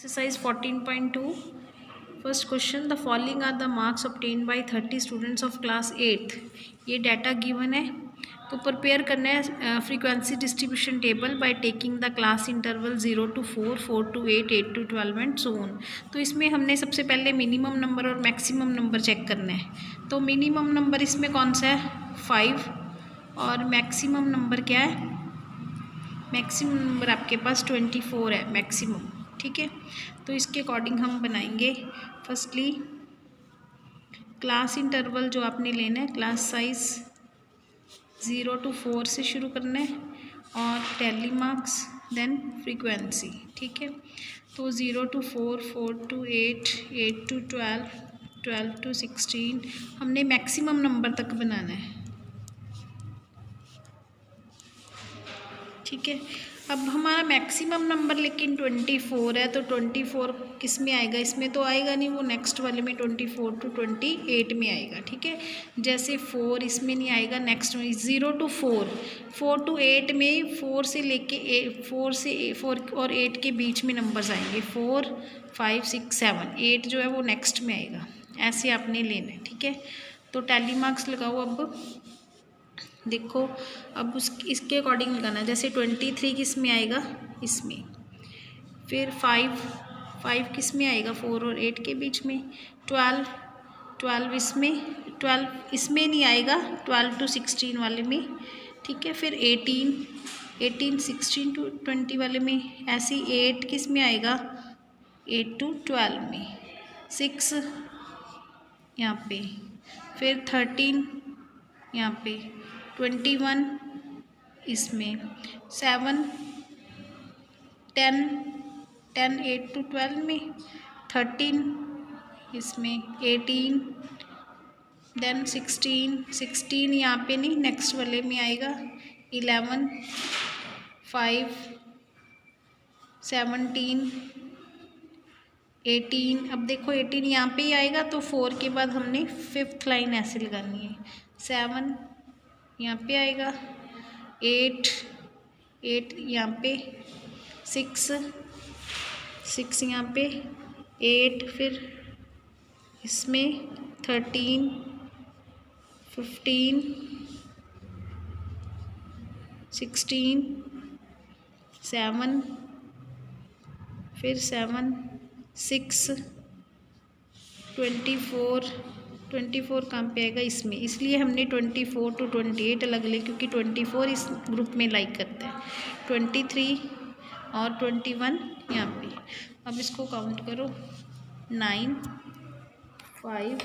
Exercise 14.2. First question, the following are the marks obtained by 30 students of class 8th. ये data given है, तो prepare करना है frequency distribution table by taking the class interval 0 to 4, 4 to 8, 8 to 12 and so on. तो इसमें हमने सबसे पहले मिनिमम नंबर और मैक्सिमम नंबर चेक करना है। तो मिनिमम नंबर इसमें कौन सा है? 5। और मैक्सिमम नंबर क्या है? मैक्सिमम नंबर आपके पास 24 है मैक्सिमम। ठीक है, तो इसके अकॉर्डिंग हम बनाएंगे। फर्स्टली क्लास इंटरवल जो आपने लेना है, क्लास साइज 0 to 4 से शुरू करना है और टैली मार्क्स देन फ्रीक्वेंसी। ठीक है, तो 0 to 4, 4 to 8, 8 to 12, 12 to 16 हमने मैक्सिमम नंबर तक बनाना है। ठीक है, अब हमारा मैक्सिमम नंबर लेकिन 24 है, तो 24 किस में आएगा? इसमें तो आएगा नहीं, वो नेक्स्ट वाले में 24 to 28 में आएगा। ठीक है, जैसे 4 इसमें नहीं आएगा, नेक्स्ट में 0 to 4, 4 to 8 में 4 से लेके 4 और 8 के बीच में नंबर्स आएंगे। 4, 5, 6, 7, 8 जो है वो नेक्स्ट में आएगा। ऐसे आपने लेना है। ठीक है, तो टैली मार्क्स लगाओ। अब देखो, अब इसके अकॉर्डिंग लगाना है। जैसे 23 किस में आएगा? इसमें। फिर 5 किस में आएगा? 4 और 8 के बीच में। 12 इसमें, 12 इसमें नहीं आएगा, 12 to 16 वाले में। ठीक है, फिर 18, 16 to 20 वाले में। ऐसे 8 किस में आएगा? 8 to 12 में। 6 यहाँ पे, फिर 13 यहाँ पे, 21 इसमें, 7, 10, 8 to 12 में, 13 इसमें, 18 देन 16 यहाँ पे नहीं, नेक्स्ट वाले में आएगा। 11, 5, 17, 18। अब देखो 18 यहाँ पे ही आएगा, तो 4 के बाद हमने 5th लाइन ऐसे लगानी है। 7 यहाँ पे आएगा, 8 यहाँ पे, 6 यहाँ पे, 8 फिर इसमें, 13, 15, 16, 7 फिर 7, 6, 24 कहाँ पे आएगा? इसमें। इसलिए हमने 24 to 28 अलग ले, क्योंकि 24 इस ग्रुप में लाइक करता है। 23 और 21 यहाँ पे। अब इसको काउंट करो। 9, 5,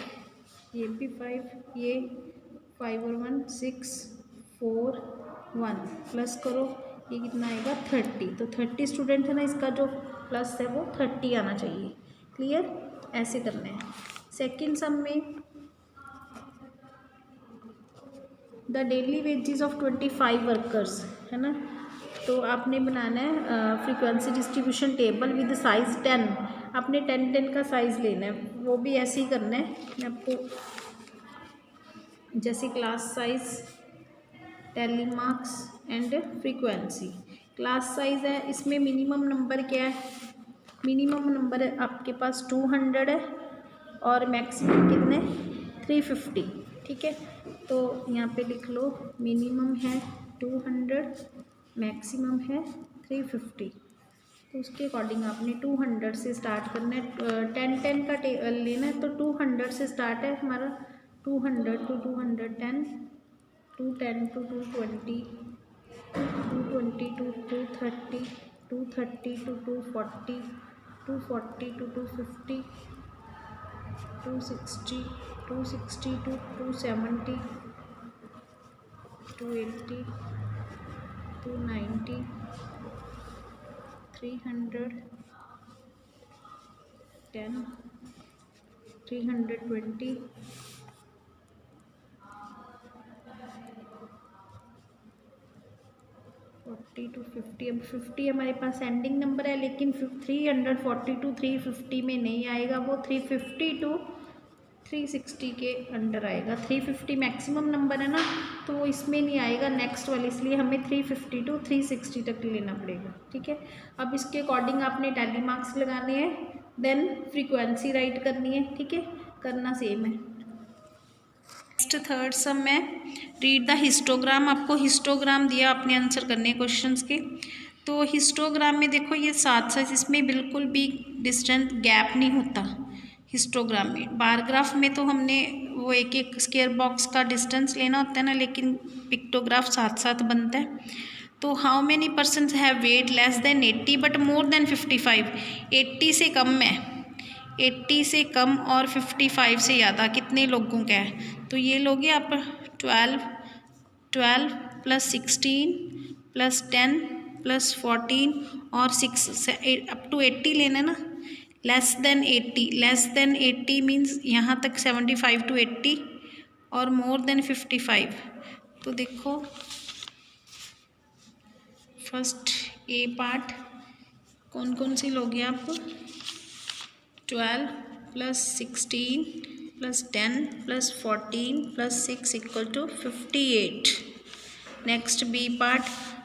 ये भी 5, ये 5 और 1, 6, 4, 1 प्लस करो, ये कितना आएगा? 30। तो 30 स्टूडेंट है ना, इसका जो प्लस है वो 30 आना चाहिए। क्लियर? ऐसे करना है। सेकेंड सम में the daily wages of 25 workers है ना, तो आपने बनाना है frequency distribution table with size 10। आपने 10 का साइज़ लेना है, वो भी ऐसे ही करना है। मैं आपको जैसे class size, tally marks and frequency. Class size है, इसमें मिनिमम नंबर क्या है? मिनिमम नंबर है आपके पास 200 है और मैक्सिमम कितने? 350। ठीक है, तो यहाँ पे लिख लो, मिनिमम है 200, मैक्सिमम है 350। तो उसके अकॉर्डिंग आपने 200 से स्टार्ट करना है। 10 का लेना है, तो 200 से स्टार्ट है हमारा। 200 to 210, 210 to 220, 220 to 230, 230 to 240, 240 to 250, 260, 260 to 270, 280, 290, 300, 10, 320, 40 to 50। अब 50 हमारे पास एंडिंग नंबर है, लेकिन 340 to 350 में नहीं आएगा, वो 350 to 360 के अंडर आएगा। 350 मैक्सिमम नंबर है ना, तो वो इसमें नहीं आएगा नेक्स्ट वाले, इसलिए हमें 350 टू 360 तक लेना पड़ेगा। ठीक है, अब इसके अकॉर्डिंग आपने टैली मार्क्स लगाने हैं, देन फ्रीक्वेंसी राइट करनी है। ठीक है, करना सेम है। नेक्स्ट थर्ड सम है, रीड द हिस्टोग्राम। आपको हिस्टोग्राम दिया, आपने आंसर करने हैं क्वेश्चंस के। तो हिस्टोग्राम में देखो ये साथ साथ, इसमें बिल्कुल भी डिस्टेंस गैप नहीं होता हिस्टोग्राम में। बार ग्राफ में तो हमने वो एक एक स्क्वायर बॉक्स का डिस्टेंस लेना होता है ना, लेकिन पिक्टोग्राफ साथ साथ बनता है। तो how many persons have weight less than 80 but more than 55। 80 से कम है, 80 से कम और 55 से ज़्यादा कितने लोगों का है? तो ये लोगे आप 12 प्लस 16 प्लस 10 प्लस 14 और 6 से अप टू 80 लेना ना। लेस देन 80 मीन्स यहाँ तक 75 टू 80 और मोर देन 55। तो देखो फर्स्ट ए पार्ट कौन कौन सी लोगे आप? 12 plus 16 plus 10 plus 14 plus 6 equal to 58। Next B part,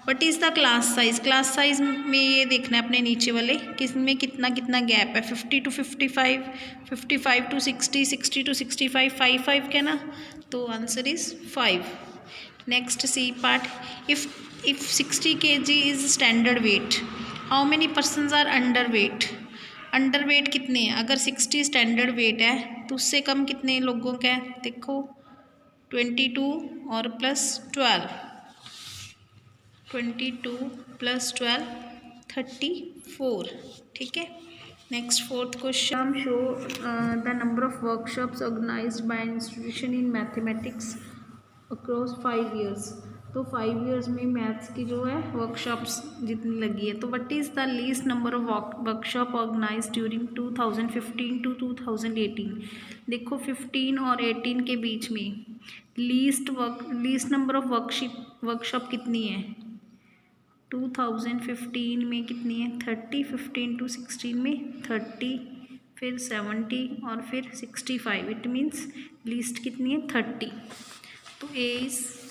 what is the class size? Class size में ये देखना है अपने नीचे वाले, किस में कितना कितना गैप है। 50 टू 55, 55 टू 60, 60 टू 65, 5 का ना, तो answer is 5। Next C part, if 60 kg is standard weight, how many persons are underweight? Underweight कितने हैं? अगर 60 स्टैंडर्ड वेट है तो उससे कम कितने लोगों का है? देखो 22 और प्लस 12, 22 प्लस 12 34। ठीक है, next fourth question, show the number of workshops organised by institution in mathematics across 5 years। तो 5 years में मैथ्स की जो है वर्कशॉप्स जितनी लगी है। तो what is the least number of workshop organise during 2015 to 2018। देखो 15 और 18 के बीच में लीस्ट नंबर ऑफ वर्कशॉप कितनी है? 2015 में कितनी है? 30। 15 टू 16 में 30, फिर 70 और फिर 65। इट मीन्स लीस्ट कितनी है? 30। तो A is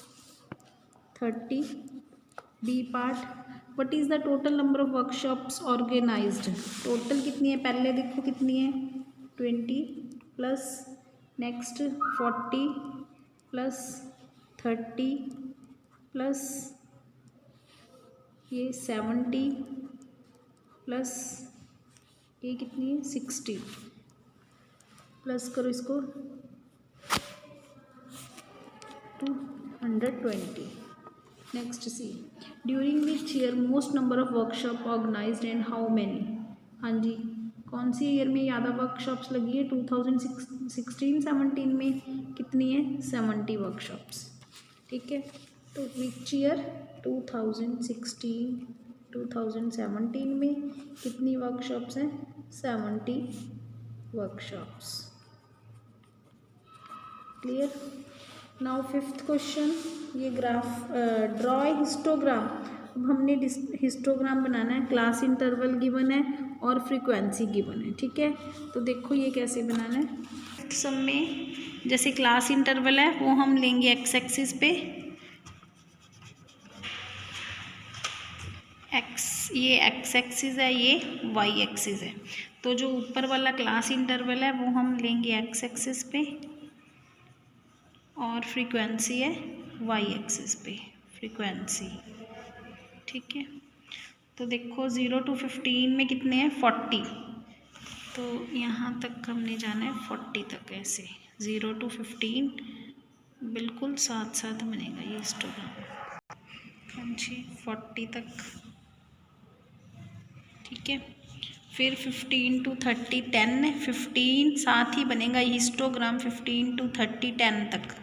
30। B part, what is the total number of workshops organised? Total कितनी है पहले देखो कितनी है? 20 प्लस नेक्स्ट 40 प्लस 30 प्लस ये 70 प्लस ये कितनी है? 60 प्लस करो इसको 220। Next C, during which year most number of workshop organised and how many? हाँ जी, कौन सी ईयर में ज़्यादा वर्कशॉप्स लगी है? 2016-17 में कितनी है? 70 वर्कशॉप्स। ठीक है, तो विच ईयर? 2016-2017 में कितनी वर्कशॉप्स हैं? 70 workshops. Clear? Now fifth question, ये ग्राफ ड्रॉ हिस्टोग्राम। अब हमने हिस्टोग्राम बनाना है, क्लास इंटरवल गिवन है और फ्रीक्वेंसी गिवन है। ठीक है, तो देखो ये कैसे बनाना है। फिफ्थ सम में जैसे क्लास इंटरवल है वो हम लेंगे एक्स एक्सिस पे, ये एक्स एक्सिस है, ये वाई एक्सिस है। तो जो ऊपर वाला क्लास इंटरवल है वो हम लेंगे एक्स एक्सिस पे और फ्रीक्वेंसी है वाई एक्सिस पे, फ्रीक्वेंसी। ठीक है, तो देखो 0 टू 15 में कितने हैं? 40। तो यहाँ तक हमने जाना है 40 तक, ऐसे 0 टू 15 बिल्कुल साथ साथ बनेगा ये हिस्टोग्राम। हाँ जी, 40 तक। ठीक है, फिर 15 टू 30 10 है, 15 साथ ही बनेगा हिस्टोग्राम 15 टू 30 10 तक,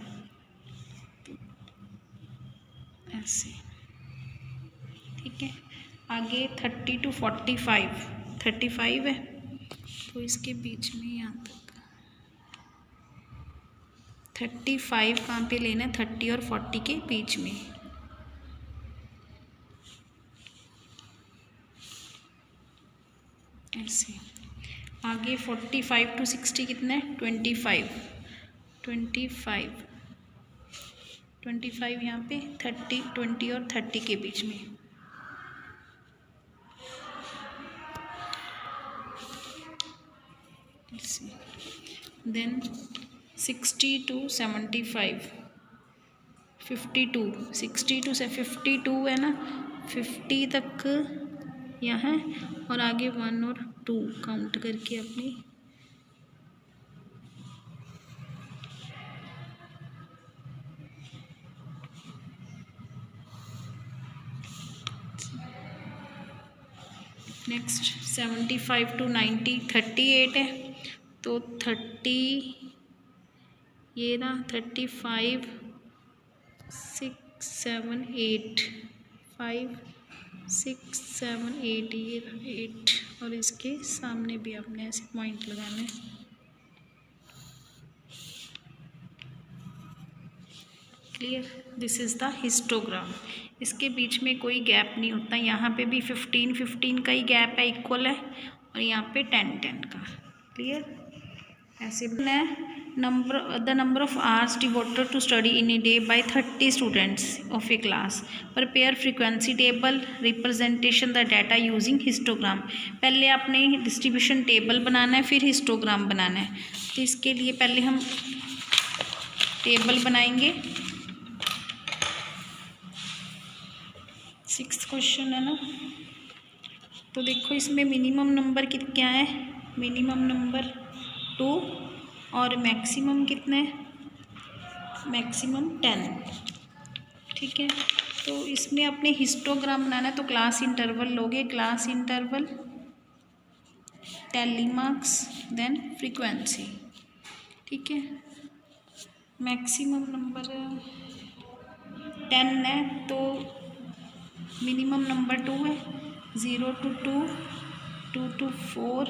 ऐसे। ठीक है, आगे 30 टू 45, 35 है, तो इसके बीच में यहाँ तक 35 कहाँ पे लेना है? 30 और 40 के बीच में। ऐसे आगे 45 टू 60 कितना है? 25। 25 यहाँ पे 30 20 और 30 के बीच में। देन 60 to 75 52 60 to 52 है ना, 50 तक यहाँ है और आगे 1 और 2 काउंट करके अपनी नेक्स्ट 75 to 90 38 है, तो 30 ये ना 35 6 7 8 5 6 7 8 ये 8 और इसके सामने भी आपने ऐसे पॉइंट लगाना है। Clear, this is the histogram. इसके बीच में कोई गैप नहीं होता, यहाँ पे भी 15 का ही गैप है, इक्वल है, और यहाँ पे 10 का। क्लियर, ऐसे the number of hours devoted to study in a day by 30 students of a class. Prepare frequency table representation the data using histogram. पहले आपने डिस्ट्रीब्यूशन टेबल बनाना है, फिर हिस्टोग्राम बनाना है। तो इसके लिए पहले हम टेबल बनाएंगे। 6th क्वेश्चन है ना, तो देखो इसमें मिनिमम नंबर क्या है, मिनिमम नंबर 2 और मैक्सिमम कितना है, मैक्सिमम 10। ठीक है, तो इसमें अपने हिस्टोग्राम बनाना है, तो क्लास इंटरवल लोगे, class interval tally marks then frequency. ठीक है, मैक्सिमम नंबर 10 है, तो मिनिमम नंबर 2 है, 0 to 2 2 to 4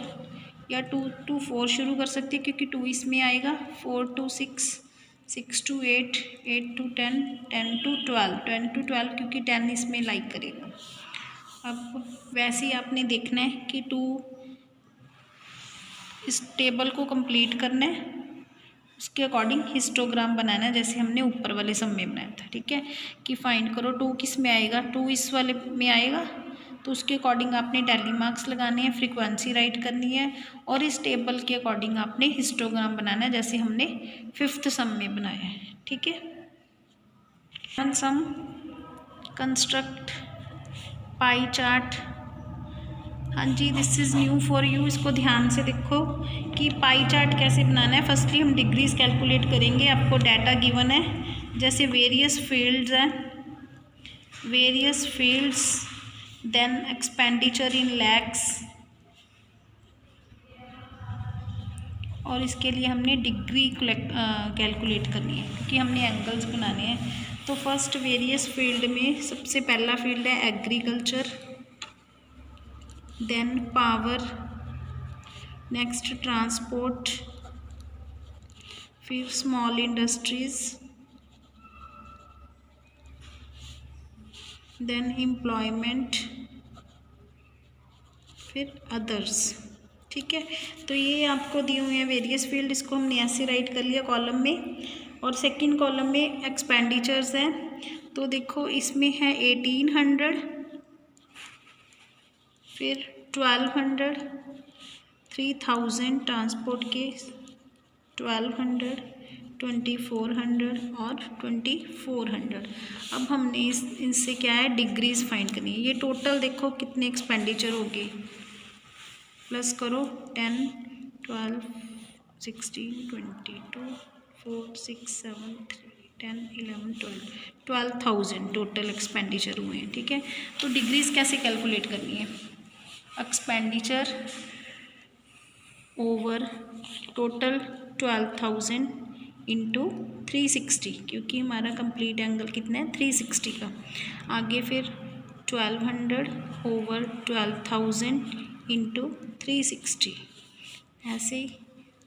या 2 to 4 शुरू कर सकते हैं क्योंकि 2 इसमें आएगा, 4 to 6 6 to 8 8 to 10 10 to 12 क्योंकि 10 इसमें लाइक करेगा। अब वैसे ही आपने देखना है कि 2 इस टेबल को कंप्लीट करना है, उसके अकॉर्डिंग हिस्टोग्राम बनाना है, जैसे हमने ऊपर वाले सम में बनाया था। ठीक है, कि फाइंड करो 2 किस में आएगा, 2 इस वाले में आएगा, तो उसके अकॉर्डिंग आपने टैली मार्क्स लगाने हैं, फ्रीक्वेंसी राइट करनी है, और इस टेबल के अकॉर्डिंग आपने हिस्टोग्राम बनाना है, जैसे हमने 5th सम में बनाया है। ठीक है, सम कंस्ट्रक्ट पाई चार्ट। हाँ जी, this is new for you, इसको ध्यान से देखो कि पाई चार्ट कैसे बनाना है। फर्स्टली हम डिग्रीज कैलकुलेट करेंगे, आपको डाटा गिवन है, जैसे वेरियस फील्ड्स हैं, various fields, then expenditure in lakhs, और इसके लिए हमने डिग्री कैलकुलेट करनी है क्योंकि हमने एंगल्स बनाने हैं। तो फर्स्ट वेरियस फील्ड में सबसे पहला फील्ड है agriculture, then power, next transport, फिर स्मॉल इंडस्ट्रीज, देन एम्प्लॉयमेंट, फिर अदर्स। ठीक है, तो ये आपको दिए हुए हैं वेरियस फील्ड, इसको हमने ऐसे राइट कर लिया कॉलम में, और सेकंड कॉलम में एक्सपेंडिचर्स हैं। तो देखो इसमें है 1800, फिर 1200, 3000 ट्रांसपोर्ट के, 1200, 2400 और 2400। अब हमने इनसे क्या है डिग्रीज फाइंड करनी है। ये टोटल देखो कितने एक्सपेंडिचर हो गए, प्लस करो 10 12 16 22 4 6 7 3 10 11 12,000 टोटल एक्सपेंडिचर हुए हैं। ठीक है, तो डिग्रीज कैसे कैलकुलेट करनी है, एक्सपेंडिचर ओवर टोटल 12,000 इंटू 360, क्योंकि हमारा कंप्लीट एंगल कितना है 360 का। आगे फिर 1200 ओवर 12,000 इंटू 360, ऐसे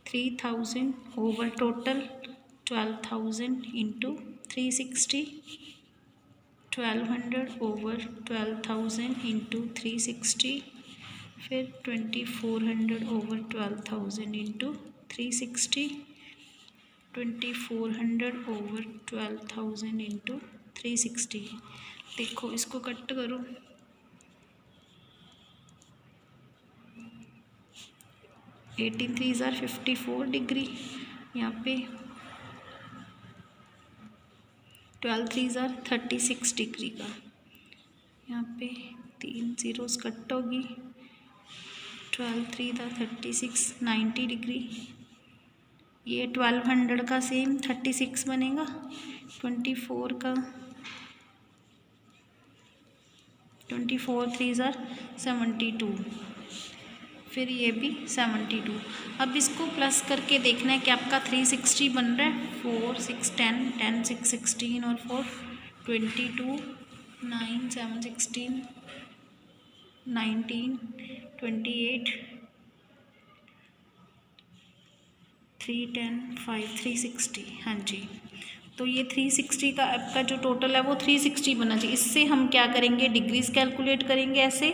3000 over total 12,000 into 360, 1200 over 12,000 into 360, फिर 2400 ओवर 12,000 इंटू 360, 2400 ओवर 12,000 इंटू 360। देखो इसको कट करो, 18 3 ज़ार 54 डिग्री, यहाँ पे 12 3 ज़ार 36 डिग्री का, यहाँ पे 3 ज़ीरोज़ कट होगी, 12 3 दा 36 90 डिग्री। ये 1200 का सेम 36 बनेगा, 24 का 24 3 ज़ार 72, फिर ये भी 72। अब इसको प्लस करके देखना है कि आपका 360 बन रहा है। 4 6 10 10 6 16 और 4 22 9 7 16 19 28 3 10 5 360। हाँ जी, तो ये 360 का आपका जो टोटल है वो 360 बना चाहिए। इससे हम क्या करेंगे, डिग्रीज कैलकुलेट करेंगे। ऐसे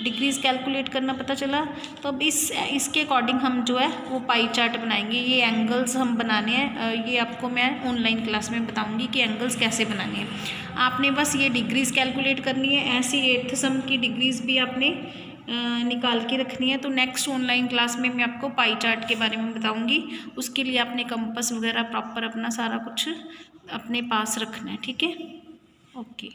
डिग्रीज कैलकुलेट करना पता चला, तो अब इसके अकॉर्डिंग हम जो है वो पाई चार्ट बनाएंगे। ये एंगल्स हम बनाने हैं, ये आपको मैं ऑनलाइन क्लास में बताऊंगी कि एंगल्स कैसे बनाने हैं। आपने बस ये डिग्रीज कैलकुलेट करनी है, ऐसी 8th सम की डिग्रीज भी आपने निकाल के रखनी है। तो नेक्स्ट ऑनलाइन क्लास में मैं आपको पाई चार्ट के बारे में बताऊंगी। उसके लिए आपने कंपास वगैरह प्रॉपर अपना सारा कुछ अपने पास रखना है, ठीक है। ओके।